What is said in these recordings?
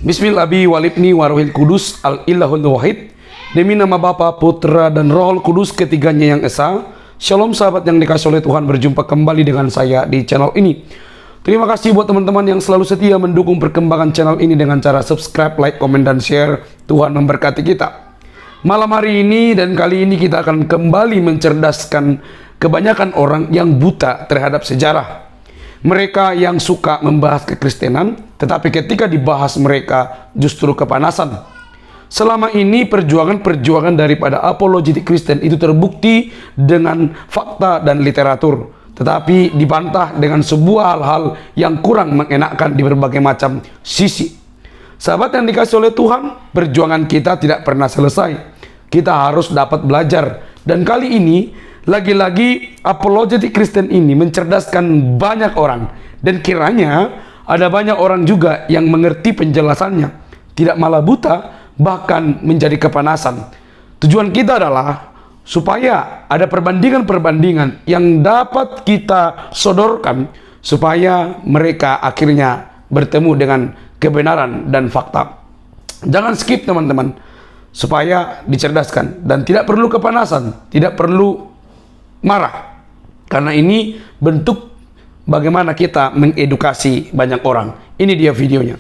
Bismillahi walibni warohil kudus al-ilahul wahid. Demi nama Bapa, Putra, dan Rohul Kudus ketiganya yang esa. Shalom sahabat yang dikasih oleh Tuhan, berjumpa kembali dengan saya di channel ini. Terima kasih buat teman-teman yang selalu setia mendukung perkembangan channel ini dengan cara subscribe, like, komen, dan share. Tuhan memberkati kita. Malam hari ini dan kali ini kita akan kembali mencerdaskan kebanyakan orang yang buta terhadap sejarah. Mereka yang suka membahas kekristenan, tetapi ketika dibahas mereka justru kepanasan. Selama ini perjuangan daripada apologetik Kristen itu terbukti dengan fakta dan literatur, tetapi dibantah dengan sebuah hal-hal yang kurang mengenakkan di berbagai macam sisi. Sahabat yang dikasih oleh Tuhan, perjuangan kita tidak pernah selesai. Kita harus dapat belajar. Dan kali ini lagi-lagi apologetik Kristen ini mencerdaskan banyak orang, dan kiranya ada banyak orang juga yang mengerti penjelasannya, tidak malah buta, bahkan menjadi kepanasan. Tujuan kita adalah supaya ada perbandingan-perbandingan yang dapat kita sodorkan supaya mereka akhirnya bertemu dengan kebenaran dan fakta. Jangan skip teman-teman, supaya dicerdaskan dan tidak perlu kepanasan, tidak perlu marah, karena ini bentuk bagaimana kita mengedukasi banyak orang. Ini dia videonya.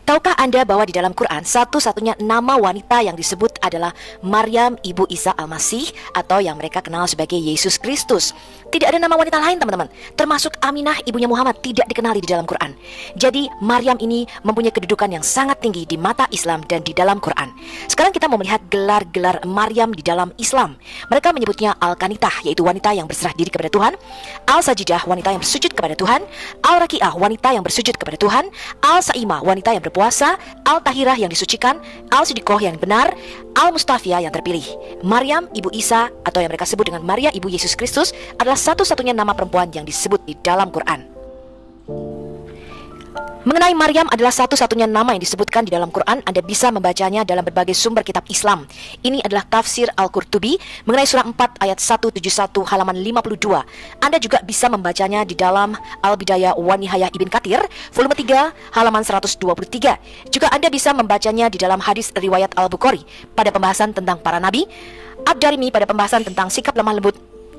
Tahukah Anda bahwa di dalam Quran satu-satunya nama wanita yang disebut adalah Maryam ibu Isa Al-Masih, atau yang mereka kenal sebagai Yesus Kristus. Tidak ada nama wanita lain teman-teman, termasuk Aminah ibunya Muhammad tidak dikenali di dalam Quran. Jadi Maryam ini mempunyai kedudukan yang sangat tinggi di mata Islam dan di dalam Quran. Sekarang kita mau melihat gelar-gelar Maryam di dalam Islam. Mereka menyebutnya Al-Qanitah, yaitu wanita yang berserah diri kepada Tuhan; Al-Sajidah, wanita yang bersujud kepada Tuhan; Al-Raki'ah, wanita yang bersujud kepada Tuhan; Al-Sa'imah, wanita yang puasa; Al-Tahirah yang disucikan; Al-Sidikoh yang benar; Al-Mustafiyah yang terpilih. Maryam ibu Isa, atau yang mereka sebut dengan Maria ibu Yesus Kristus, adalah satu-satunya nama perempuan yang disebut di dalam Quran. Mengenai Maryam adalah satu-satunya nama yang disebutkan di dalam Quran. Anda bisa membacanya dalam berbagai sumber kitab Islam. Ini adalah tafsir Al-Qurtubi mengenai surah 4 ayat 171 halaman 52. Anda juga bisa membacanya di dalam Al-Bidayah wa Nihayah Ibn Katsir volume 3 halaman 123. Juga Anda bisa membacanya di dalam hadis riwayat Al-Bukhari pada pembahasan tentang para nabi, Ad-Darimi pada pembahasan tentang sikap lemah lembut,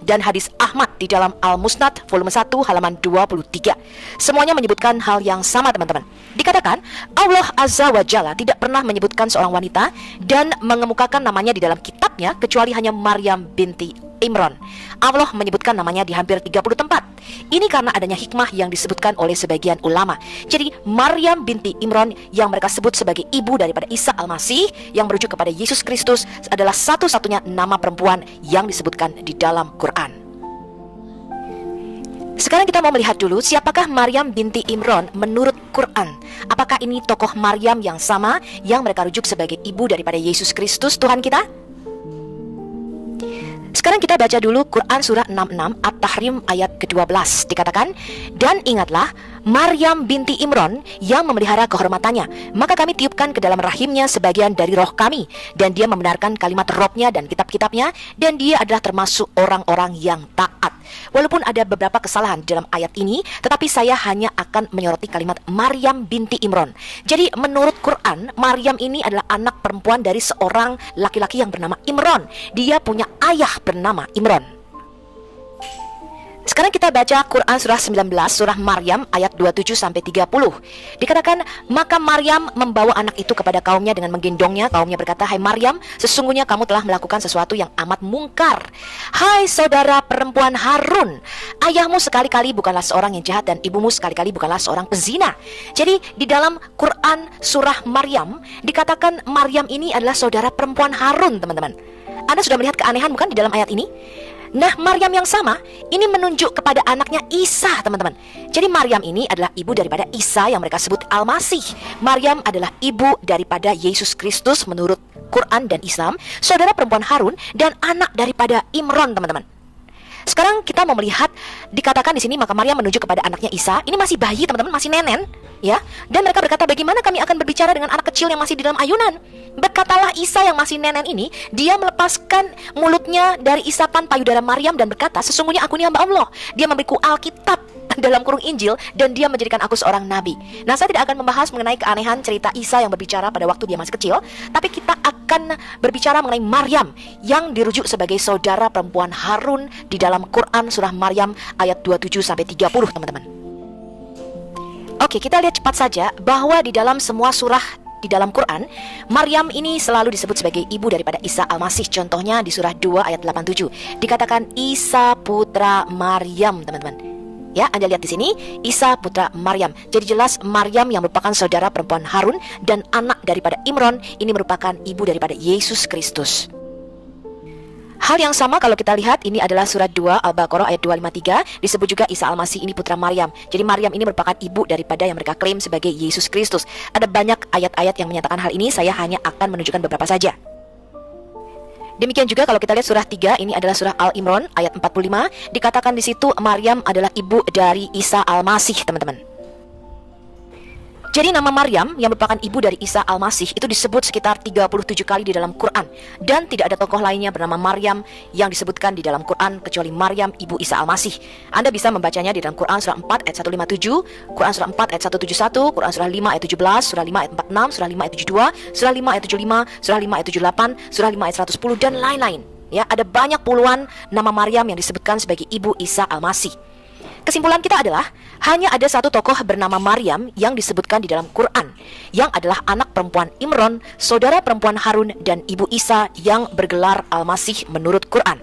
dan hadis Ahmad di dalam Al-Musnad volume 1 halaman 23. Semuanya menyebutkan hal yang sama teman-teman. Dikatakan Allah Azza wa Jalla tidak pernah menyebutkan seorang wanita dan mengemukakan namanya di dalam kitabnya kecuali hanya Maryam binti Imran. Allah menyebutkan namanya di hampir 30 tempat. Ini karena adanya hikmah yang disebutkan oleh sebagian ulama. Jadi Maryam binti Imran yang mereka sebut sebagai ibu daripada Isa Al-Masih yang merujuk kepada Yesus Kristus adalah satu-satunya nama perempuan yang disebutkan di dalam Quran. Sekarang kita mau melihat dulu siapakah Maryam binti Imran menurut Quran. Apakah ini tokoh Maryam yang sama yang mereka rujuk sebagai ibu daripada Yesus Kristus Tuhan kita? Sekarang kita baca dulu Quran surah 66 At-Tahrim ayat ke-12. Dikatakan, dan ingatlah Maryam binti Imran yang memelihara kehormatannya, maka kami tiupkan ke dalam rahimnya sebagian dari roh kami, dan dia membenarkan kalimat Robnya dan kitab-kitabnya, dan dia adalah termasuk orang-orang yang taat. Walaupun ada beberapa kesalahan di dalam ayat ini, tetapi saya hanya akan menyoroti kalimat Maryam binti Imran. Jadi menurut Quran, Maryam ini adalah anak perempuan dari seorang laki-laki yang bernama Imran. Dia punya ayah bernama Imran. Sekarang kita baca Quran surah 19, surah Maryam ayat 27-30. Dikatakan, maka Maryam membawa anak itu kepada kaumnya dengan menggendongnya. Kaumnya berkata, hai Maryam, sesungguhnya kamu telah melakukan sesuatu yang amat mungkar. Hai saudara perempuan Harun, ayahmu sekali-kali bukanlah seorang yang jahat dan ibumu sekali-kali bukanlah seorang pezina. Jadi di dalam Quran surah Maryam dikatakan Maryam ini adalah saudara perempuan Harun, teman-teman. Anda sudah melihat keanehan bukan di dalam ayat ini? Nah, Maryam yang sama ini menunjuk kepada anaknya Isa, teman-teman. Jadi Maryam ini adalah ibu daripada Isa yang mereka sebut Al-Masih. Maryam adalah ibu daripada Yesus Kristus menurut Quran dan Islam, saudara perempuan Harun, dan anak daripada Imran, teman-teman. Sekarang kita mau melihat, dikatakan di sini maka Maryam menuju kepada anaknya Isa. Ini masih bayi teman-teman, masih nenen, ya. Dan mereka berkata, bagaimana kami akan berbicara dengan anak kecil yang masih di dalam ayunan? Berkatalah Isa yang masih nenen ini, dia melepaskan mulutnya dari isapan payudara Maryam dan berkata, sesungguhnya aku ini hamba Allah. Dia memberiku Alkitab dalam kurung Injil, dan dia menjadikan aku seorang nabi. Nah, saya tidak akan membahas mengenai keanehan cerita Isa yang berbicara pada waktu dia masih kecil, tapi kita akan berbicara mengenai Maryam yang dirujuk sebagai saudara perempuan Harun di dalam Quran surah Maryam ayat 27-30, teman-teman. Oke, kita lihat cepat saja bahwa di dalam semua surah di dalam Quran, Maryam ini selalu disebut sebagai ibu daripada Isa Al-Masih. Contohnya di surah 2 ayat 87 dikatakan Isa putra Maryam, teman-teman. Ya, Anda lihat di sini, Isa putra Maryam. Jadi jelas Maryam yang merupakan saudara perempuan Harun dan anak daripada Imron, ini merupakan ibu daripada Yesus Kristus. Hal yang sama kalau kita lihat, ini adalah surat 2 Al-Baqarah ayat 253, disebut juga Isa Al-Masih ini putra Maryam. Jadi Maryam ini merupakan ibu daripada yang mereka klaim sebagai Yesus Kristus. Ada banyak ayat-ayat yang menyatakan hal ini, saya hanya akan menunjukkan beberapa saja. Demikian juga kalau kita lihat surah 3, ini adalah surah Al-Imran ayat 45, dikatakan di situ Maryam adalah ibu dari Isa Al-Masih, teman-teman. Jadi nama Maryam yang merupakan ibu dari Isa Al-Masih itu disebut sekitar 37 kali di dalam Quran, dan tidak ada tokoh lainnya bernama Maryam yang disebutkan di dalam Quran kecuali Maryam ibu Isa Al-Masih. Anda bisa membacanya di dalam Quran surah 4 ayat 157, Quran surah 4 ayat 171, Quran surah 5 ayat 17, surah 5 ayat 46, surah 5 ayat 72, surah 5 ayat 75, surah 5 ayat 78, surah 5 ayat 110 dan lain-lain. Ya, ada banyak puluhan nama Maryam yang disebutkan sebagai ibu Isa Al-Masih. Kesimpulan kita adalah hanya ada satu tokoh bernama Maryam yang disebutkan di dalam Quran, yang adalah anak perempuan Imron, saudara perempuan Harun dan ibu Isa yang bergelar Al-Masih menurut Quran.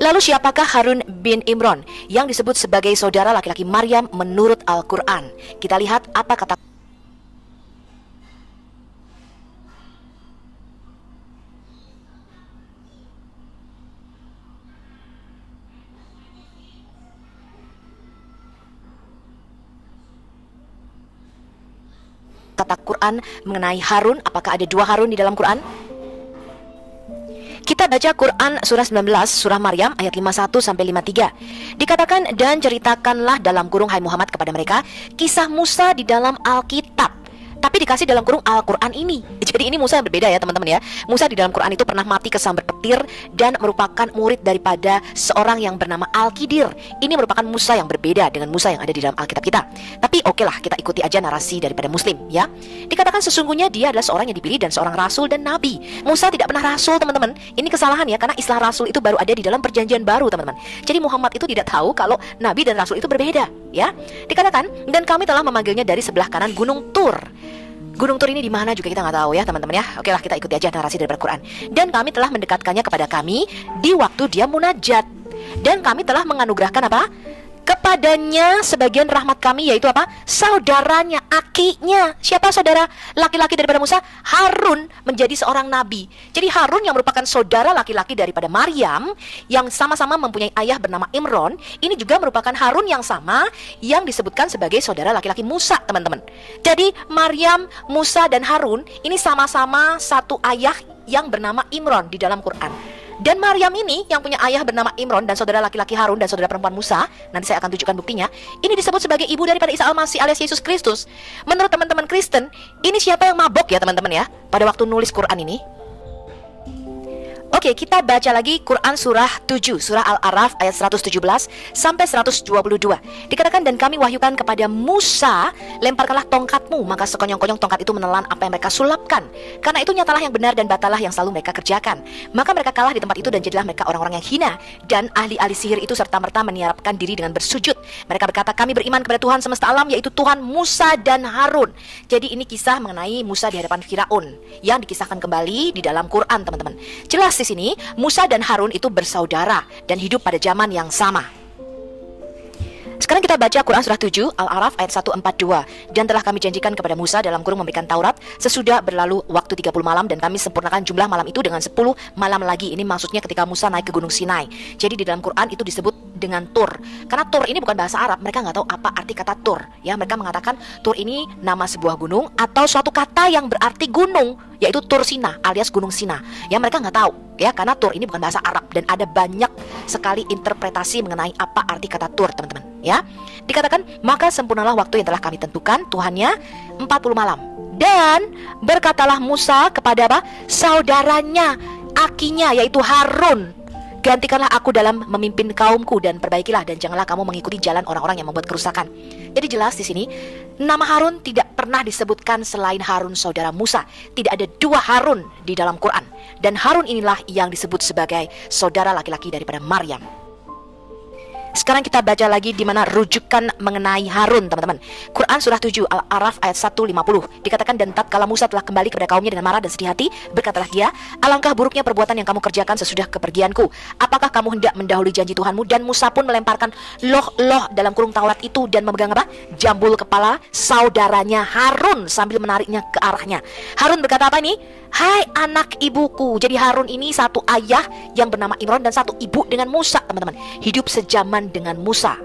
Lalu siapakah Harun bin Imron yang disebut sebagai saudara laki-laki Maryam menurut Al-Quran? Kita lihat apa kata Quran mengenai Harun. Apakah ada dua Harun di dalam Quran? Kita baca Quran surah 19, surah Maryam ayat 51-53. Dikatakan, dan ceritakanlah dalam kurung hai Muhammad kepada mereka kisah Musa di dalam Alkitab, tapi dikasih dalam kurung Al-Quran ini. Jadi ini Musa yang berbeda ya teman-teman ya. Musa di dalam Quran itu pernah mati kesambar petir dan merupakan murid daripada seorang yang bernama Al-Khidir. Ini merupakan Musa yang berbeda dengan Musa yang ada di dalam Alkitab kita. Tapi oke lah, kita ikuti aja narasi daripada Muslim ya. Dikatakan sesungguhnya dia adalah seorang yang dipilih dan seorang rasul dan nabi. Musa tidak pernah rasul, teman-teman. Ini kesalahan ya, karena istilah rasul itu baru ada di dalam perjanjian baru, teman-teman. Jadi Muhammad itu tidak tahu kalau nabi dan rasul itu berbeda ya. Dikatakan, dan kami telah memanggilnya dari sebelah kanan Gunung Tur. Gunung Tur ini di mana juga kita nggak tahu ya teman-teman ya. Oke lah, kita ikuti aja narasi dari Al-Quran. Dan kami telah mendekatkannya kepada kami di waktu dia munajat. Dan kami telah menganugerahkan apa? Kepadanya sebagian rahmat kami, yaitu apa? Saudaranya, akinya. Siapa saudara laki-laki daripada Musa? Harun menjadi seorang nabi. Jadi Harun yang merupakan saudara laki-laki daripada Maryam, yang sama-sama mempunyai ayah bernama Imron, ini juga merupakan Harun yang sama yang disebutkan sebagai saudara laki-laki Musa, teman-teman. Jadi Maryam, Musa dan Harun ini sama-sama satu ayah yang bernama Imron di dalam Quran. Dan Maryam ini yang punya ayah bernama Imron dan saudara laki-laki Harun dan saudara perempuan Musa, nanti saya akan tunjukkan buktinya, ini disebut sebagai ibu daripada Isa Al-Masih alias Yesus Kristus. Menurut teman-teman Kristen, ini siapa yang mabok ya teman-teman ya pada waktu nulis Quran ini? Oke, kita baca lagi Quran surah 7, surah Al-A'raf ayat 117 sampai 122. Dikatakan, dan kami wahyukan kepada Musa, lemparkanlah tongkatmu, maka sekonyong-konyong tongkat itu menelan apa yang mereka sulapkan. Karena itu nyatalah yang benar dan batalah yang selalu mereka kerjakan. Maka mereka kalah di tempat itu dan jadilah mereka orang-orang yang hina. Dan ahli-ahli sihir itu serta-merta meniarapkan diri dengan bersujud. Mereka berkata, kami beriman kepada Tuhan semesta alam, yaitu Tuhan Musa dan Harun. Jadi ini kisah mengenai Musa di hadapan Firaun yang dikisahkan kembali di dalam Quran, teman-teman. Jelas di sini Musa dan Harun itu bersaudara dan hidup pada zaman yang sama. Sekarang kita baca Quran surah 7 Al-A'raf ayat 142. Dan telah kami janjikan kepada Musa dalam kurung memberikan Taurat sesudah berlalu waktu 30 malam, dan kami sempurnakan jumlah malam itu dengan 10 malam lagi. Ini maksudnya ketika Musa naik ke Gunung Sinai. Jadi di dalam Quran itu disebut dengan Tur. Karena Tur ini bukan bahasa Arab, mereka nggak tahu apa arti kata Tur. Ya, mereka mengatakan Tur ini nama sebuah gunung atau suatu kata yang berarti gunung, yaitu Tur Sina alias Gunung Sina. Ya, mereka nggak tahu. Ya, karena Tur ini bukan bahasa Arab dan ada banyak sekali interpretasi mengenai apa arti kata Tur, teman-teman. Ya, dikatakan maka sempurnalah waktu yang telah kami tentukan Tuhannya 40 malam. Dan berkatalah Musa kepada apa? Saudaranya, akinya yaitu Harun, gantikanlah aku dalam memimpin kaumku dan perbaikilah dan janganlah kamu mengikuti jalan orang-orang yang membuat kerusakan. Jadi jelas di sini nama Harun tidak pernah disebutkan selain Harun saudara Musa. Tidak ada dua Harun di dalam Quran. Dan Harun inilah yang disebut sebagai saudara laki-laki daripada Maryam. Sekarang kita baca lagi di mana rujukan mengenai Harun, teman-teman. Quran surah 7 Al-A'raf ayat 150. Dikatakan dan tatkala Musa telah kembali kepada kaumnya dengan marah dan sedih hati, berkatalah dia, alangkah buruknya perbuatan yang kamu kerjakan sesudah kepergianku. Apakah kamu hendak mendahului janji Tuhanmu? Dan Musa pun melemparkan loh-loh dalam kurung Taurat itu dan memegang apa? Jambul kepala saudaranya Harun sambil menariknya ke arahnya. Harun berkata apa ini? Hai anak ibuku. Jadi Harun ini satu ayah yang bernama Imran dan satu ibu dengan Musa, teman-teman. Hidup sejaman dengan Musa.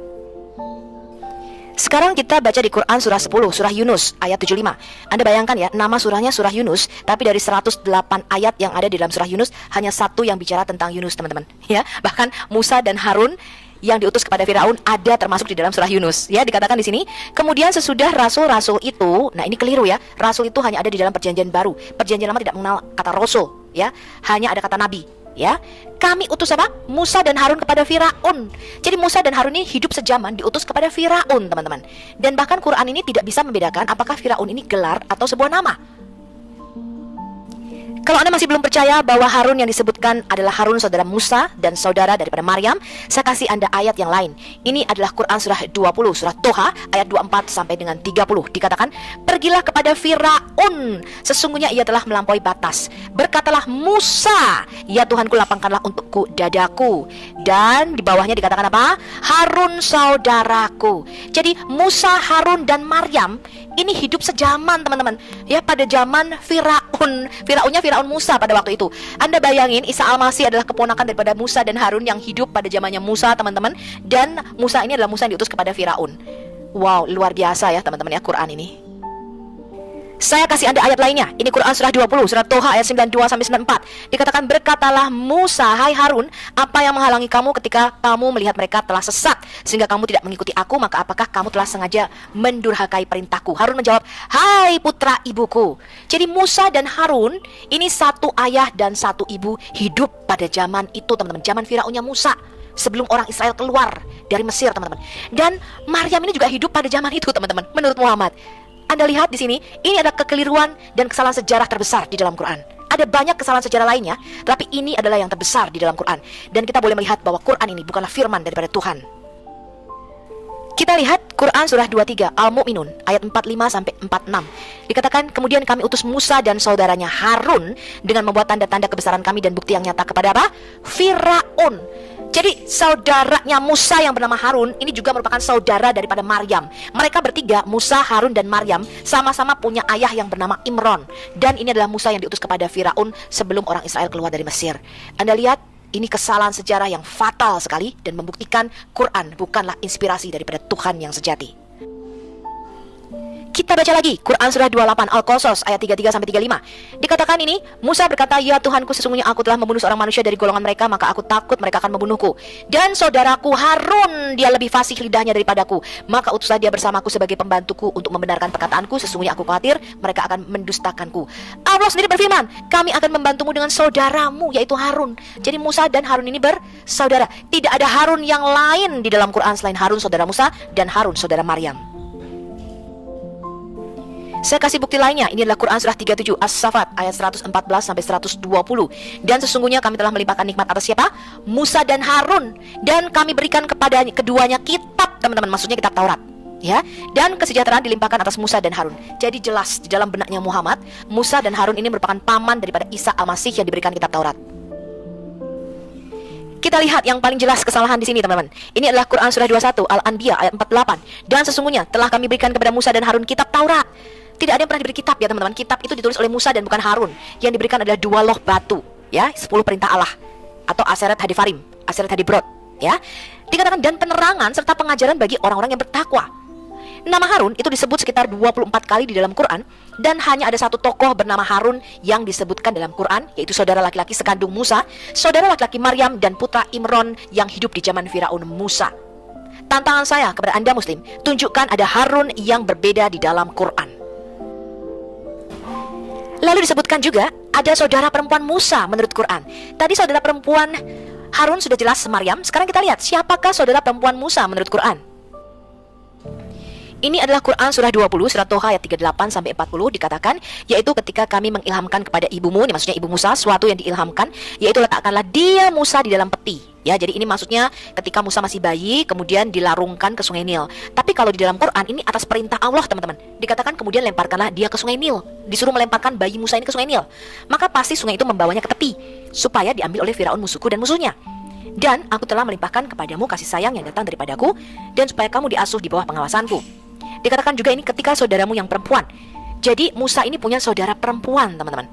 Sekarang kita baca di Quran surah 10, surah Yunus ayat 75. Anda bayangkan ya, nama surahnya surah Yunus, tapi dari 108 ayat yang ada di dalam surah Yunus, hanya satu yang bicara tentang Yunus, teman-teman. Ya, bahkan Musa dan Harun yang diutus kepada Firaun ada termasuk di dalam surah Yunus. Ya, dikatakan di sini, kemudian sesudah rasul-rasul itu, nah ini keliru ya, rasul itu hanya ada di dalam perjanjian baru. Perjanjian lama tidak mengenal kata rasul, ya, hanya ada kata nabi. Ya, kami utus apa? Musa dan Harun kepada Firaun. Jadi Musa dan Harun ini hidup sejaman diutus kepada Firaun, teman-teman. Dan bahkan Quran ini tidak bisa membedakan apakah Firaun ini gelar atau sebuah nama. Kalau Anda masih belum percaya bahwa Harun yang disebutkan adalah Harun saudara Musa dan saudara daripada Maryam, saya kasih Anda ayat yang lain. Ini adalah Quran surah 20, surah Toha ayat 24 sampai dengan 30. Dikatakan, pergilah kepada Firaun, sesungguhnya ia telah melampaui batas. Berkatalah Musa, ya Tuhanku lapangkanlah untukku dadaku. Dan di bawahnya dikatakan apa? Harun saudaraku. Jadi Musa, Harun dan Maryam ini hidup sejaman, teman-teman. Ya, pada zaman Firaun. Firaunnya Firaun Musa pada waktu itu. Anda bayangin Isa Al-Masih adalah keponakan daripada Musa dan Harun yang hidup pada zamannya Musa, teman-teman. Dan Musa ini adalah Musa yang diutus kepada Firaun. Wow, luar biasa ya teman-teman ya Quran ini. Saya kasih Anda ayat lainnya. Ini Quran surah 20, surah Toha ayat 92 sampai 94. Dikatakan, berkatalah Musa, hai Harun, apa yang menghalangi kamu ketika kamu melihat mereka telah sesat sehingga kamu tidak mengikuti aku? Maka apakah kamu telah sengaja mendurhakai perintahku? Harun menjawab, hai putra ibuku. Jadi Musa dan Harun ini satu ayah dan satu ibu hidup pada zaman itu, teman-teman. Zaman Firaunnya Musa, sebelum orang Israel keluar dari Mesir, teman-teman. Dan Maryam ini juga hidup pada zaman itu, teman-teman, menurut Muhammad. Anda lihat di sini, ini adalah kekeliruan dan kesalahan sejarah terbesar di dalam Quran. Ada banyak kesalahan sejarah lainnya, tapi ini adalah yang terbesar di dalam Quran. Dan kita boleh melihat bahwa Quran ini bukanlah firman daripada Tuhan. Kita lihat Quran surah 23 Al-Mu'minun ayat 45 sampai 46. Dikatakan, kemudian kami utus Musa dan saudaranya Harun dengan membuat tanda-tanda kebesaran kami dan bukti yang nyata kepada apa? Firaun. Jadi saudaranya Musa yang bernama Harun ini juga merupakan saudara daripada Maryam. Mereka bertiga, Musa, Harun dan Maryam, sama-sama punya ayah yang bernama Imran. Dan ini adalah Musa yang diutus kepada Firaun sebelum orang Israel keluar dari Mesir. Anda lihat, ini kesalahan sejarah yang fatal sekali dan membuktikan Quran bukanlah inspirasi daripada Tuhan yang sejati. Kita baca lagi Quran surah 28 Al-Qasas ayat 33 sampai 35. Dikatakan ini, Musa berkata, ya Tuhanku, sesungguhnya aku telah membunuh seorang manusia dari golongan mereka, maka aku takut mereka akan membunuhku. Dan saudaraku Harun, dia lebih fasih lidahnya daripadaku, maka utuslah dia bersamaku sebagai pembantuku untuk membenarkan perkataanku. Sesungguhnya aku khawatir mereka akan mendustakanku. Allah sendiri berfirman, kami akan membantumu dengan saudaramu, yaitu Harun. Jadi Musa dan Harun ini bersaudara. Tidak ada Harun yang lain di dalam Quran selain Harun saudara Musa dan Harun saudara Maryam. Saya kasih bukti lainnya. Ini adalah Quran surah 37 As-Saffat ayat 114 sampai 120. Dan sesungguhnya kami telah melimpahkan nikmat atas siapa? Musa dan Harun. Dan kami berikan kepada keduanya kitab, teman-teman, maksudnya kitab Taurat. Ya, dan kesejahteraan dilimpahkan atas Musa dan Harun. Jadi jelas di dalam benaknya Muhammad, Musa dan Harun ini merupakan paman daripada Isa Al-Masih yang diberikan kitab Taurat. Kita lihat yang paling jelas kesalahan di sini, teman-teman. Ini adalah Quran surah 21 Al-Anbiya ayat 48. Dan sesungguhnya telah kami berikan kepada Musa dan Harun kitab Taurat. Tidak ada yang pernah diberi kitab ya teman-teman. Kitab itu ditulis oleh Musa dan bukan Harun. Yang diberikan adalah 2 loh batu, ya, 10 perintah Allah, atau Aseret Hadifarim, Aseret Hadibrod, Ya, dikatakan dan penerangan serta pengajaran bagi orang-orang yang bertakwa. Nama Harun itu disebut sekitar 24 kali di dalam Quran, dan hanya ada satu tokoh bernama Harun yang disebutkan dalam Quran, yaitu saudara laki-laki sekandung Musa, saudara laki-laki Maryam, dan putra Imron yang hidup di zaman Firaun Musa. Tantangan saya kepada Anda Muslim, tunjukkan ada Harun yang berbeda di dalam Quran. Lalu disebutkan juga ada saudara perempuan Musa menurut Quran. Tadi saudara perempuan Harun sudah jelas Maryam. Sekarang kita lihat siapakah saudara perempuan Musa menurut Quran. Ini adalah Quran surah 20, surat Toha ayat 38 sampai 40, dikatakan, yaitu ketika kami mengilhamkan kepada ibumu, ini maksudnya ibu Musa, suatu yang diilhamkan, yaitu letakkanlah dia Musa di dalam peti. Ya, jadi ini maksudnya ketika Musa masih bayi, kemudian dilarungkan ke sungai Nil. Tapi kalau di dalam Quran ini atas perintah Allah, teman-teman. Dikatakan kemudian lemparkanlah dia ke sungai Nil. Disuruh melemparkan bayi Musa ini ke sungai Nil. Maka pasti sungai itu membawanya ke tepi, supaya diambil oleh Firaun musuhku dan musuhnya. Dan aku telah melimpahkan kepadamu kasih sayang yang datang daripadaku, dan supaya kamu diasuh di bawah pengawasanku. Dikatakan juga ini ketika saudaramu yang perempuan. Jadi Musa ini punya saudara perempuan, teman-teman.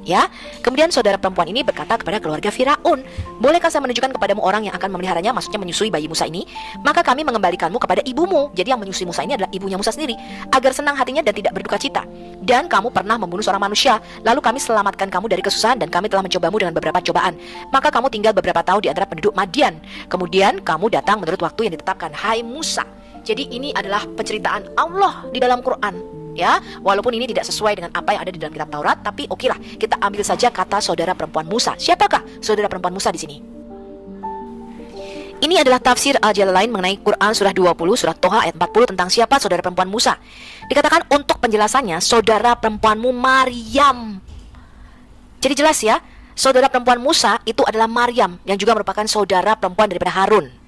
Ya, kemudian saudara perempuan ini berkata kepada keluarga Firaun, bolehkah saya menunjukkan kepadamu orang yang akan memeliharanya, maksudnya menyusui bayi Musa ini? Maka kami mengembalikanmu kepada ibumu. Jadi yang menyusui Musa ini adalah ibunya Musa sendiri, agar senang hatinya dan tidak berduka cita. Dan kamu pernah membunuh seorang manusia, lalu kami selamatkan kamu dari kesusahan, dan kami telah mencobamu dengan beberapa cobaan. Maka kamu tinggal beberapa tahun di antara penduduk Madian. Kemudian kamu datang menurut waktu yang ditetapkan, hai Musa. Jadi ini adalah penceritaan Allah di dalam Quran, ya. Walaupun ini tidak sesuai dengan apa yang ada di dalam kitab Taurat, tapi okelah, kita ambil saja kata saudara perempuan Musa. Siapakah saudara perempuan Musa di sini? Ini adalah tafsir Al-Jalalain mengenai Quran surah 20, surat Toha ayat 40 tentang siapa saudara perempuan Musa. Dikatakan untuk penjelasannya, saudara perempuanmu Maryam. Jadi jelas ya, saudara perempuan Musa itu adalah Maryam, yang juga merupakan saudara perempuan daripada Harun.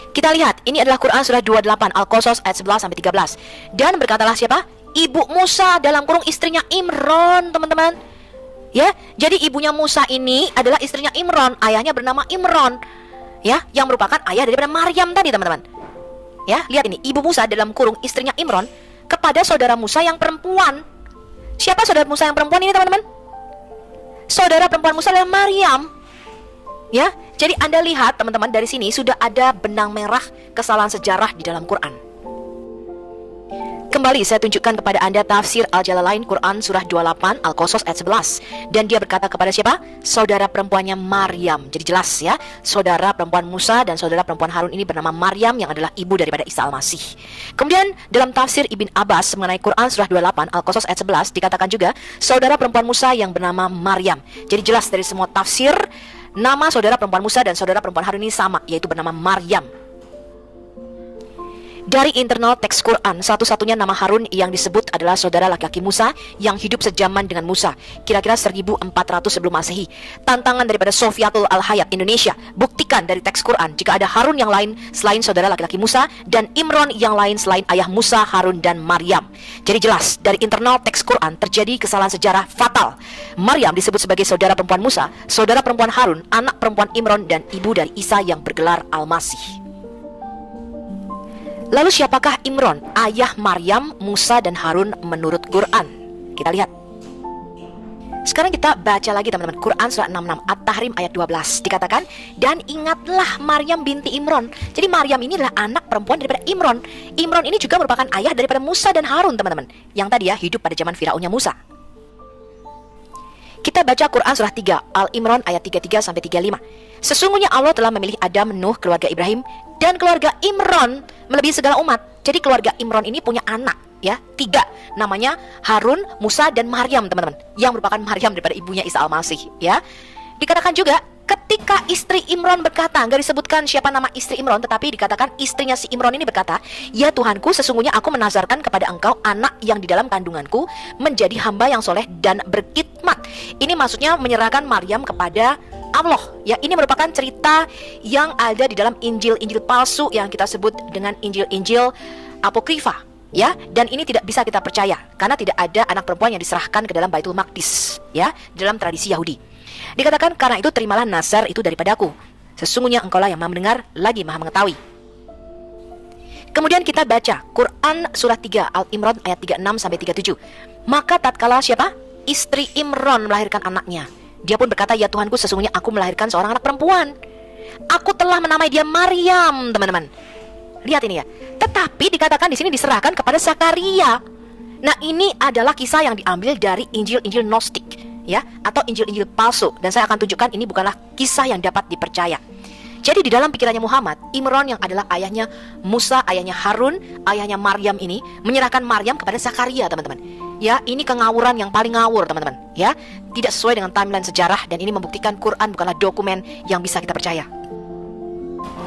Kita lihat, ini adalah Quran surah 28 Al-Qasas ayat 11 sampai 13. Dan berkatalah siapa? Ibu Musa dalam kurung istrinya Imron, teman-teman. Ya, jadi ibunya Musa ini adalah istrinya Imron, ayahnya bernama Imron. Ya, yang merupakan ayah daripada Maryam tadi, teman-teman. Ya, lihat ini, ibu Musa dalam kurung istrinya Imron kepada saudara Musa yang perempuan. Siapa saudara Musa yang perempuan ini, teman-teman? Saudara perempuan Musa adalah Maryam. Ya, jadi Anda lihat teman-teman dari sini sudah ada benang merah kesalahan sejarah di dalam Quran. Kembali saya tunjukkan kepada Anda tafsir Al-Jalalain Quran surah 28 Al-Qasas ayat 11. Dan dia berkata kepada siapa? Saudara perempuannya Maryam. Jadi jelas ya, saudara perempuan Musa dan saudara perempuan Harun ini bernama Maryam yang adalah ibu daripada Isa Al-Masih. Kemudian dalam tafsir Ibn Abbas mengenai Quran surah 28 Al-Qasas ayat 11 dikatakan juga saudara perempuan Musa yang bernama Maryam. Jadi jelas dari semua tafsir, nama saudara perempuan Musa dan saudara perempuan Harun ini sama, yaitu bernama Maryam. Dari internal teks Quran, satu-satunya nama Harun yang disebut adalah saudara laki-laki Musa yang hidup sejaman dengan Musa, kira-kira 1400 sebelum Masehi. Tantangan daripada Sofiatul Al-Hayat Indonesia, buktikan dari teks Quran jika ada Harun yang lain selain saudara laki-laki Musa dan Imron yang lain selain ayah Musa, Harun, dan Maryam. Jadi jelas dari internal teks Quran terjadi kesalahan sejarah fatal. Maryam disebut sebagai saudara perempuan Musa, saudara perempuan Harun, anak perempuan Imron, dan ibu dari Isa yang bergelar Al-Masih. Lalu siapakah Imron, ayah Maryam, Musa, dan Harun menurut Quran? Kita lihat. Sekarang kita baca lagi teman-teman, Quran surah 66 At-Tahrim ayat 12 dikatakan, dan ingatlah Maryam binti Imron. Jadi Maryam ini adalah anak perempuan daripada Imron. Imron ini juga merupakan ayah daripada Musa dan Harun, teman-teman, yang tadi ya hidup pada zaman Firaunnya Musa. Kita baca Quran surah 3 Al-Imran ayat 33 sampai 35. Sesungguhnya Allah telah memilih Adam, Nuh, keluarga Ibrahim, dan keluarga Imron melebihi segala umat. Jadi keluarga Imron ini punya anak ya, 3. Namanya Harun, Musa, dan Maryam, teman-teman, yang merupakan Maryam daripada ibunya Isa Al-Masih ya. Dikatakan juga ketika istri Imron berkata, nggak disebutkan siapa nama istri Imron, tetapi dikatakan istrinya si Imron ini berkata, ya Tuhanku, sesungguhnya aku menazarkan kepada engkau anak yang di dalam kandunganku menjadi hamba yang soleh dan berkhidmat. Ini maksudnya menyerahkan Maryam kepada Allah ya. Ini merupakan cerita yang ada di dalam Injil-Injil palsu yang kita sebut dengan Injil-Injil Apokrifa ya. Dan ini tidak bisa kita percaya karena tidak ada anak perempuan yang diserahkan ke dalam Baitul Maqdis ya, dalam tradisi Yahudi. Dikatakan karena itu terimalah nazar itu daripadaku, sesungguhnya engkaulah yang maha mendengar lagi maha mengetahui. Kemudian kita baca Quran surah 3 Al-Imran ayat 36 sampai 37. Maka tatkala siapa? Istri Imron melahirkan anaknya, dia pun berkata, ya Tuhanku, sesungguhnya aku melahirkan seorang anak perempuan. Aku telah menamai dia Maryam, teman-teman. Lihat ini ya. Tetapi dikatakan di sini diserahkan kepada Zakaria. Nah, ini adalah kisah yang diambil dari Injil-Injil Gnostik, ya, atau Injil-Injil palsu. Dan saya akan tunjukkan ini bukanlah kisah yang dapat dipercaya. Jadi di dalam pikirannya Muhammad, Imron yang adalah ayahnya Musa, ayahnya Harun, ayahnya Maryam ini menyerahkan Maryam kepada Zakaria, teman-teman. Ya, ini kengawuran yang paling ngawur, teman-teman. Ya, tidak sesuai dengan timeline sejarah, dan ini membuktikan Quran bukanlah dokumen yang bisa kita percaya.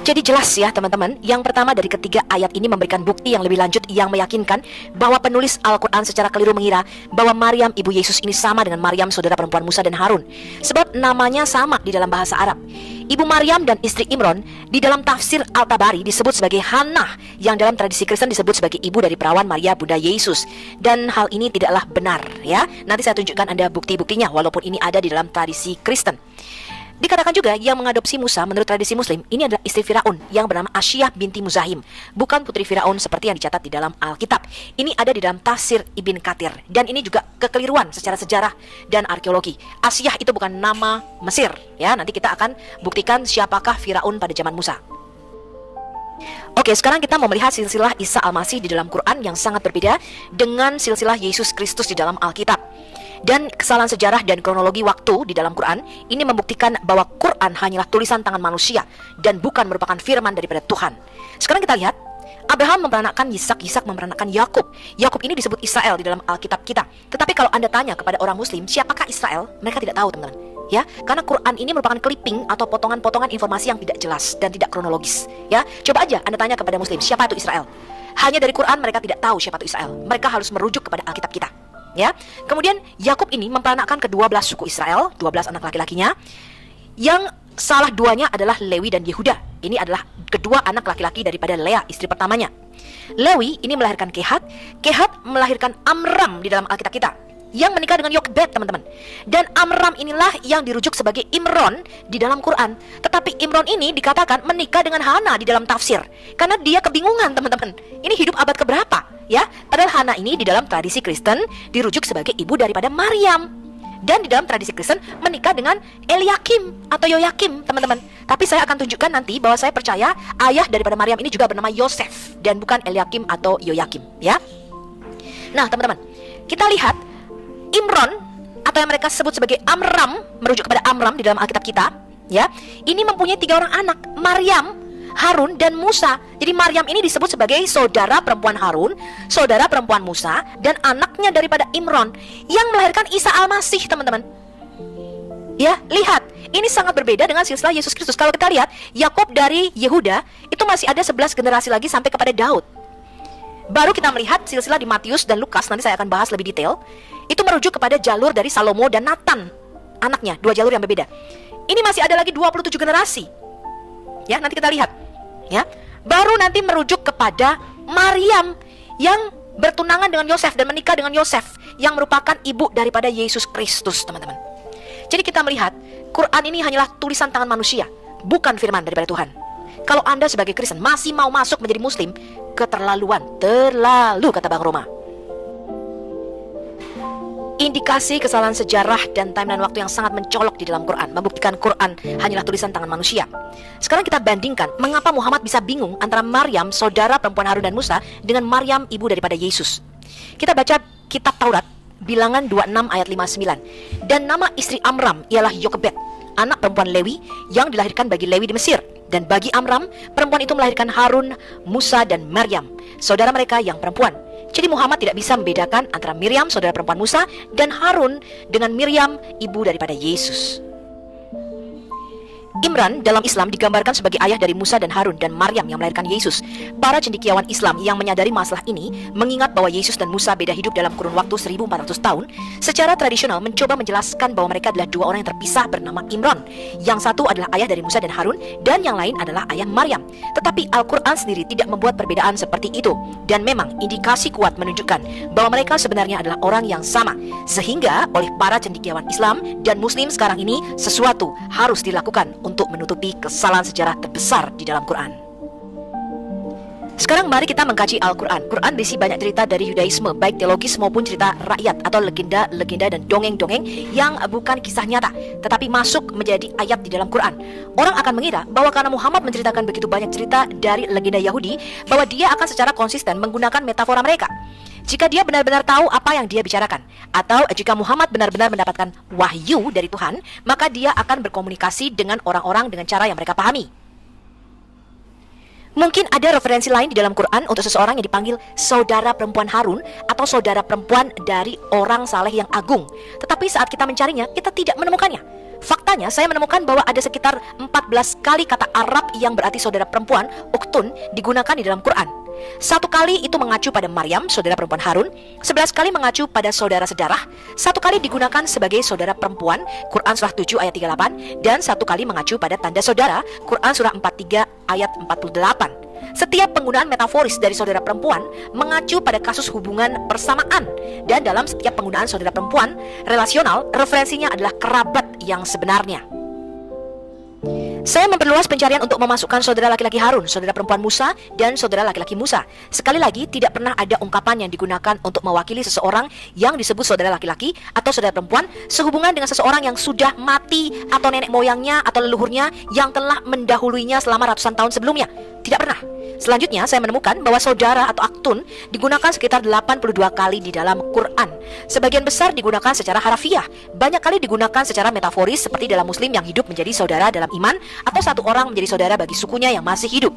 Jadi jelas ya teman-teman, yang pertama dari ketiga ayat ini memberikan bukti yang lebih lanjut yang meyakinkan bahwa penulis Al-Quran secara keliru mengira bahwa Maryam ibu Yesus ini sama dengan Maryam saudara perempuan Musa dan Harun. Sebab namanya sama di dalam bahasa Arab. Ibu Maryam dan istri Imron di dalam tafsir Al-Tabari disebut sebagai Hannah, yang dalam tradisi Kristen disebut sebagai ibu dari perawan Maria Bunda Yesus. Dan hal ini tidaklah benar ya. Nanti saya tunjukkan Anda bukti-buktinya walaupun ini ada di dalam tradisi Kristen. Dikatakan juga yang mengadopsi Musa menurut tradisi Muslim ini adalah istri Firaun yang bernama Asyiyah binti Muzahim, bukan putri Firaun seperti yang dicatat di dalam Alkitab. Ini ada di dalam tafsir Ibn Katsir, dan ini juga kekeliruan secara sejarah dan arkeologi. Asyiyah itu bukan nama Mesir ya. Nanti kita akan buktikan siapakah Firaun pada zaman Musa. Oke, sekarang kita mau melihat silsilah Isa Al-Masih di dalam Quran yang sangat berbeda dengan silsilah Yesus Kristus di dalam Alkitab. Dan kesalahan sejarah dan kronologi waktu di dalam Quran ini membuktikan bahwa Quran hanyalah tulisan tangan manusia dan bukan merupakan firman daripada Tuhan. Sekarang kita lihat, Abraham memperanakkan Yisak, Yisak memperanakkan Yakub. Yakub ini disebut Israel di dalam Alkitab kita. Tetapi kalau Anda tanya kepada orang Muslim, siapakah Israel? Mereka tidak tahu, teman-teman. Ya, karena Quran ini merupakan clipping atau potongan-potongan informasi yang tidak jelas dan tidak kronologis. Ya, coba aja Anda tanya kepada Muslim, siapa itu Israel? Hanya dari Quran mereka tidak tahu siapa itu Israel. Mereka harus merujuk kepada Alkitab kita. Ya, kemudian Yakub ini memperanakkan ke-12 suku Israel, 12 anak laki-lakinya. Yang salah duanya adalah Lewi dan Yehuda. Ini adalah kedua anak laki-laki daripada Lea, istri pertamanya. Lewi ini melahirkan Kehat, Kehat melahirkan Amram di dalam Alkitab kita, yang menikah dengan Yokbed, teman-teman. Dan Amram inilah yang dirujuk sebagai Imron di dalam Quran. Tetapi Imron ini dikatakan menikah dengan Hana di dalam tafsir, karena dia kebingungan, teman-teman. Ini hidup abad keberapa? Ya, padahal Hana ini di dalam tradisi Kristen dirujuk sebagai ibu daripada Maryam. Dan di dalam tradisi Kristen menikah dengan Eliakim atau Yoyakim, teman-teman. Tapi saya akan tunjukkan nanti bahwa saya percaya ayah daripada Maryam ini juga bernama Yosef dan bukan Eliakim atau Yoyakim, ya. Nah, teman-teman, kita lihat Imron atau yang mereka sebut sebagai Amram, merujuk kepada Amram di dalam Alkitab kita, ya. Ini mempunyai 3 orang anak, Maryam, Harun, dan Musa. Jadi Maryam ini disebut sebagai saudara perempuan Harun, saudara perempuan Musa, dan anaknya daripada Imron yang melahirkan Isa Al-Masih, teman-teman. Ya, lihat, ini sangat berbeda dengan silsilah Yesus Kristus. Kalau kita lihat, Yakub dari Yehuda itu masih ada 11 generasi lagi sampai kepada Daud. Baru kita melihat silsilah di Matius dan Lukas, nanti saya akan bahas lebih detail. Itu merujuk kepada jalur dari Salomo dan Nathan, anaknya, 2 jalur yang berbeda. Ini masih ada lagi 27 generasi. Ya, nanti kita lihat. Ya, baru nanti merujuk kepada Maryam yang bertunangan dengan Yosef dan menikah dengan Yosef yang merupakan ibu daripada Yesus Kristus, teman-teman. Jadi kita melihat Quran ini hanyalah tulisan tangan manusia, bukan firman daripada Tuhan. Kalau Anda sebagai Kristen masih mau masuk menjadi Muslim, keterlaluan, terlalu, kata Bang Roma. Indikasi kesalahan sejarah dan timeline waktu yang sangat mencolok di dalam Quran membuktikan Quran hanyalah tulisan tangan manusia. Sekarang kita bandingkan mengapa Muhammad bisa bingung antara Maryam, saudara perempuan Harun dan Musa, dengan Maryam, ibu daripada Yesus. Kita baca kitab Taurat, Bilangan 26 ayat 59. Dan nama istri Amram ialah Yokebed, anak perempuan Lewi yang dilahirkan bagi Lewi di Mesir. Dan bagi Amram, perempuan itu melahirkan Harun, Musa, dan Maryam, saudara mereka yang perempuan. Jadi Muhammad tidak bisa membedakan antara Miriam, saudara perempuan Musa, dan Harun dengan Miriam, ibu daripada Yesus. Imran dalam Islam digambarkan sebagai ayah dari Musa dan Harun dan Maryam yang melahirkan Yesus. Para cendekiawan Islam yang menyadari masalah ini mengingat bahwa Yesus dan Musa beda hidup dalam kurun waktu 1400 tahun, secara tradisional mencoba menjelaskan bahwa mereka adalah 2 orang yang terpisah bernama Imran. Yang satu adalah ayah dari Musa dan Harun dan yang lain adalah ayah Maryam. Tetapi Al-Quran sendiri tidak membuat perbedaan seperti itu. Dan memang indikasi kuat menunjukkan bahwa mereka sebenarnya adalah orang yang sama. Sehingga oleh para cendekiawan Islam dan Muslim sekarang ini sesuatu harus dilakukan untuk menutupi kesalahan sejarah terbesar di dalam Quran. Sekarang mari kita mengkaji Al-Quran. Quran berisi banyak cerita dari Yudaisme, baik teologis maupun cerita rakyat atau legenda-legenda dan dongeng-dongeng yang bukan kisah nyata, tetapi masuk menjadi ayat di dalam Quran. Orang akan mengira bahwa karena Muhammad menceritakan begitu banyak cerita dari legenda Yahudi, bahwa dia akan secara konsisten menggunakan metafora mereka. Jika dia benar-benar tahu apa yang dia bicarakan, atau jika Muhammad benar-benar mendapatkan wahyu dari Tuhan, maka dia akan berkomunikasi dengan orang-orang dengan cara yang mereka pahami. Mungkin ada referensi lain di dalam Quran untuk seseorang yang dipanggil saudara perempuan Harun atau saudara perempuan dari orang saleh yang agung. Tetapi saat kita mencarinya, kita tidak menemukannya. Faktanya, saya menemukan bahwa ada sekitar 14 kali kata Arab yang berarti saudara perempuan, uktun, digunakan di dalam Quran. 1 kali itu mengacu pada Maryam, saudara perempuan Harun. 11 kali mengacu pada saudara sedarah. 1 kali digunakan sebagai saudara perempuan, Quran surah 7 ayat 38. Dan 1 kali mengacu pada tanda saudara, Quran surah 43 ayat 48. Setiap penggunaan metaforis dari saudara perempuan mengacu pada kasus hubungan persamaan. Dan dalam setiap penggunaan saudara perempuan relasional, referensinya adalah kerabat yang sebenarnya. Saya memperluas pencarian untuk memasukkan saudara laki-laki Harun, saudara perempuan Musa, dan saudara laki-laki Musa. Sekali lagi, tidak pernah ada ungkapan yang digunakan untuk mewakili seseorang yang disebut saudara laki-laki atau saudara perempuan sehubungan dengan seseorang yang sudah mati atau nenek moyangnya atau leluhurnya yang telah mendahuluinya selama ratusan tahun sebelumnya. Tidak pernah. Selanjutnya, saya menemukan bahwa saudara atau aktun digunakan sekitar 82 kali di dalam Quran. Sebagian besar digunakan secara harafiah, banyak kali digunakan secara metaforis seperti dalam Muslim yang hidup menjadi saudara dalam iman atau satu orang menjadi saudara bagi sukunya yang masih hidup.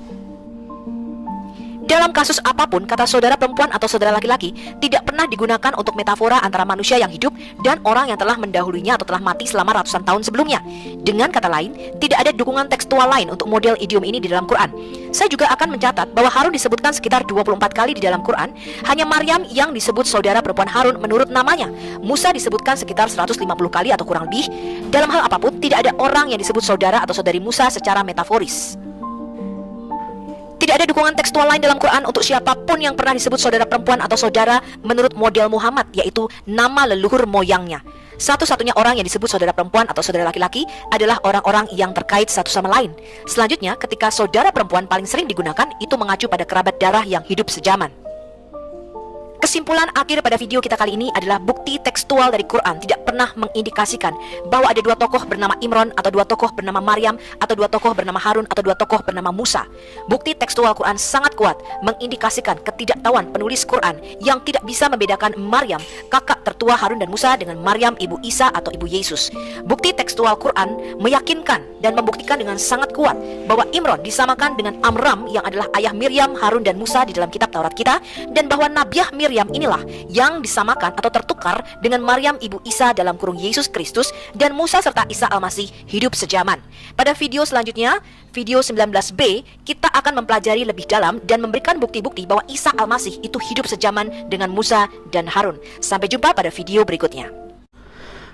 Dalam kasus apapun, kata saudara perempuan atau saudara laki-laki tidak pernah digunakan untuk metafora antara manusia yang hidup dan orang yang telah mendahulunya atau telah mati selama ratusan tahun sebelumnya. Dengan kata lain, tidak ada dukungan tekstual lain untuk model idiom ini di dalam Quran. Saya juga akan mencatat bahwa Harun disebutkan sekitar 24 kali di dalam Quran. Hanya Maryam yang disebut saudara perempuan Harun menurut namanya. Musa disebutkan sekitar 150 kali atau kurang lebih. Dalam hal apapun, tidak ada orang yang disebut saudara atau saudari Musa secara metaforis. Tidak ada dukungan tekstual lain dalam Quran untuk siapapun yang pernah disebut saudara perempuan atau saudara menurut model Muhammad, yaitu nama leluhur moyangnya. Satu-satunya orang yang disebut saudara perempuan atau saudara laki-laki adalah orang-orang yang terkait satu sama lain. Selanjutnya, ketika saudara perempuan paling sering digunakan, itu mengacu pada kerabat darah yang hidup sejaman. Kesimpulan akhir pada video kita kali ini adalah bukti tekstual dari Quran tidak pernah mengindikasikan bahwa ada 2 tokoh bernama Imran atau 2 tokoh bernama Maryam atau 2 tokoh bernama Harun atau 2 tokoh bernama Musa. Bukti tekstual Quran sangat kuat mengindikasikan ketidaktahuan penulis Quran yang tidak bisa membedakan Maryam, kakak tertua Harun dan Musa, dengan Maryam, ibu Isa atau ibu Yesus. Bukti tekstual Quran meyakinkan dan membuktikan dengan sangat kuat bahwa Imran disamakan dengan Amram yang adalah ayah Miriam, Harun dan Musa di dalam kitab Taurat kita, dan bahwa Nabiah Miriam inilah yang disamakan atau tertukar dengan Maryam ibu Isa dalam kurung Yesus Kristus, dan Musa serta Isa Al-Masih hidup sejaman. Pada video selanjutnya, video 19b, kita akan mempelajari lebih dalam dan memberikan bukti-bukti bahwa Isa Al-Masih itu hidup sejaman dengan Musa dan Harun. Sampai jumpa pada video berikutnya.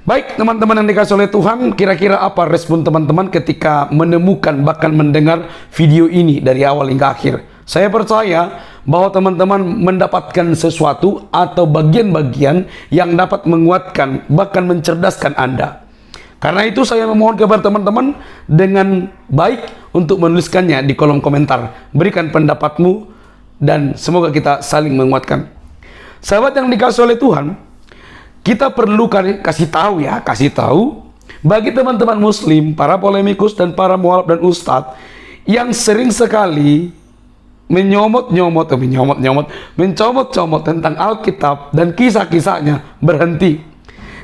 Baik teman-teman yang dikasih oleh Tuhan, kira-kira apa respon teman-teman ketika menemukan bahkan mendengar video ini dari awal hingga akhir? Saya percaya bahwa teman-teman mendapatkan sesuatu atau bagian-bagian yang dapat menguatkan bahkan mencerdaskan Anda. Karena itu saya memohon kepada teman-teman dengan baik untuk menuliskannya di kolom komentar. Berikan pendapatmu dan semoga kita saling menguatkan. Sahabat yang dikasih oleh Tuhan, kita perlu kasih tahu bagi teman-teman muslim, para polemikus dan para mualaf dan ustadz yang sering sekali mencomot-comot tentang Alkitab dan kisah-kisahnya. Berhenti.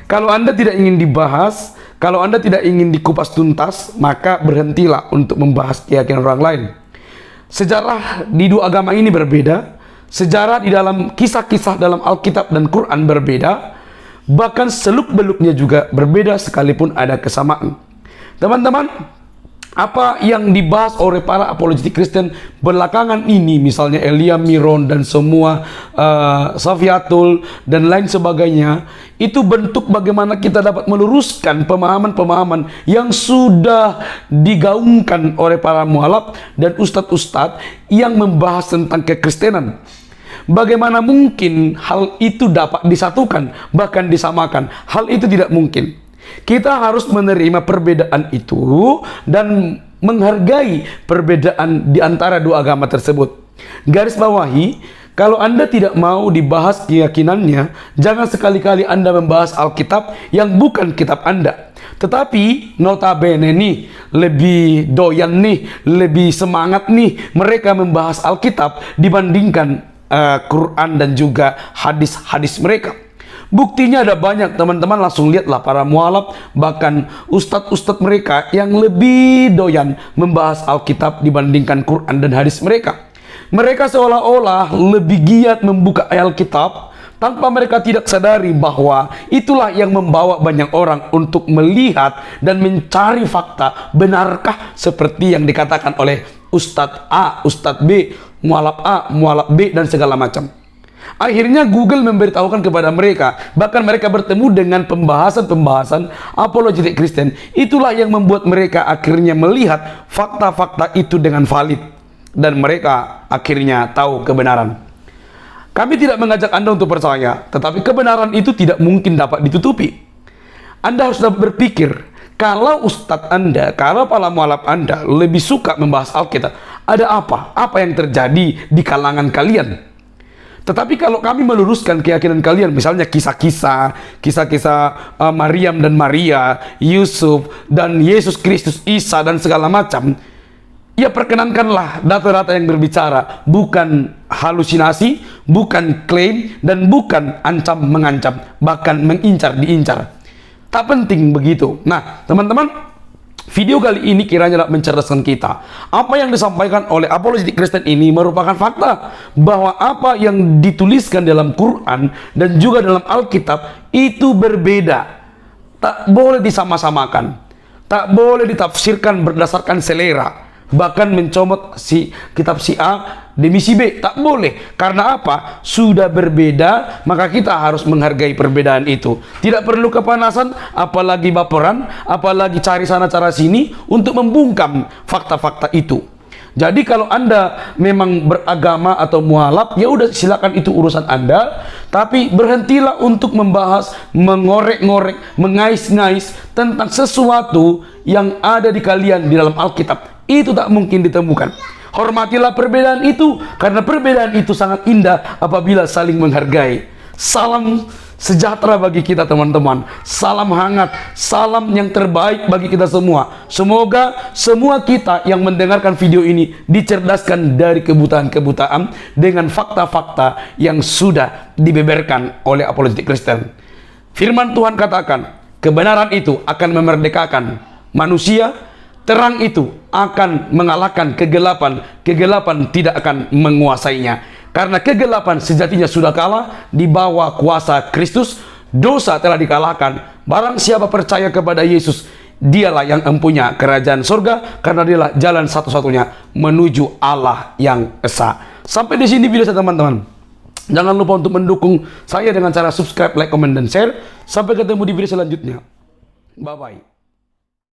Kalau Anda tidak ingin dibahas, kalau Anda tidak ingin dikupas tuntas, maka berhentilah untuk membahas keyakinan orang lain. Sejarah di 2 agama ini berbeda, sejarah di dalam kisah-kisah dalam Alkitab dan Quran berbeda, bahkan seluk-beluknya juga berbeda sekalipun ada kesamaan. Teman-teman, apa yang dibahas oleh para apologetik Kristen belakangan ini, misalnya Elia Miron dan semua Safiatul dan lain sebagainya, itu bentuk bagaimana kita dapat meluruskan pemahaman-pemahaman yang sudah digaungkan oleh para mualaf dan ustadz-ustadz yang membahas tentang kekristenan. Bagaimana mungkin hal itu dapat disatukan, bahkan disamakan? Hal itu tidak mungkin. Kita harus menerima perbedaan itu dan menghargai perbedaan di antara 2 agama tersebut. Garis bawahi, kalau Anda tidak mau dibahas keyakinannya, jangan sekali-kali Anda membahas Alkitab yang bukan kitab Anda. Tetapi notabene nih, lebih doyan nih, lebih semangat nih mereka membahas Alkitab dibandingkan Quran dan juga hadis-hadis mereka. Buktinya ada banyak, teman-teman langsung lihatlah para mualaf, bahkan ustadz-ustadz mereka yang lebih doyan membahas Alkitab dibandingkan Quran dan hadis mereka. Mereka seolah-olah lebih giat membuka Alkitab tanpa mereka tidak sadari bahwa itulah yang membawa banyak orang untuk melihat dan mencari fakta. Benarkah seperti yang dikatakan oleh Ustadz A, Ustadz B, mualaf A, mualaf B, dan segala macam. Akhirnya Google memberitahukan kepada mereka, bahkan mereka bertemu dengan pembahasan-pembahasan apologetik Kristen. Itulah yang membuat mereka akhirnya melihat fakta-fakta itu dengan valid, dan mereka akhirnya tahu kebenaran. Kami tidak mengajak Anda untuk percaya, tetapi kebenaran itu tidak mungkin dapat ditutupi. Anda harus dapat berpikir, kalau ustadz Anda, kalau para mualaf Anda lebih suka membahas Alkitab, ada apa? Apa yang terjadi di kalangan kalian? Tetapi kalau kami meluruskan keyakinan kalian, misalnya kisah-kisah Maryam dan Maria, Yusuf dan Yesus Kristus, Isa dan segala macam, ya perkenankanlah data-data yang berbicara, bukan halusinasi, bukan klaim, dan bukan ancam-mengancam, bahkan mengincar, diincar. Tak penting begitu. Nah, teman-teman, video kali ini kiranya dapat mencerdaskan kita. Apa yang disampaikan oleh apologetik Kristen ini merupakan fakta, bahwa apa yang dituliskan dalam Quran dan juga dalam Alkitab itu berbeda. Tak boleh disama-samakan, tak boleh ditafsirkan berdasarkan selera, bahkan mencomot kitab si A demi si B, tak boleh. Karena apa? Sudah berbeda, maka kita harus menghargai perbedaan itu. Tidak perlu kepanasan, apalagi baperan, apalagi cari sana cara sini untuk membungkam fakta-fakta itu. Jadi kalau Anda memang beragama atau mualaf, ya udah silakan, itu urusan Anda. Tapi berhentilah untuk membahas, mengorek-ngorek, mengais-ngais tentang sesuatu yang ada di kalian di dalam Alkitab. Itu tak mungkin ditemukan. Hormatilah perbedaan itu, karena perbedaan itu sangat indah apabila saling menghargai. Salam sejahtera bagi kita, teman-teman. Salam hangat, salam yang terbaik bagi kita semua. Semoga semua kita yang mendengarkan video ini dicerdaskan dari kebutaan-kebutaan dengan fakta-fakta yang sudah dibeberkan oleh apologetik Kristen. Firman Tuhan katakan, kebenaran itu akan memerdekakan manusia. Terang itu akan mengalahkan kegelapan, kegelapan tidak akan menguasainya. Karena kegelapan sejatinya sudah kalah di bawah kuasa Kristus, dosa telah dikalahkan. Barang siapa percaya kepada Yesus, dialah yang empunya kerajaan surga, karena dialah jalan satu-satunya menuju Allah yang esa. Sampai di sini video saya, teman-teman. Jangan lupa untuk mendukung saya dengan cara subscribe, like, comment, dan share. Sampai ketemu di video selanjutnya. Bye-bye.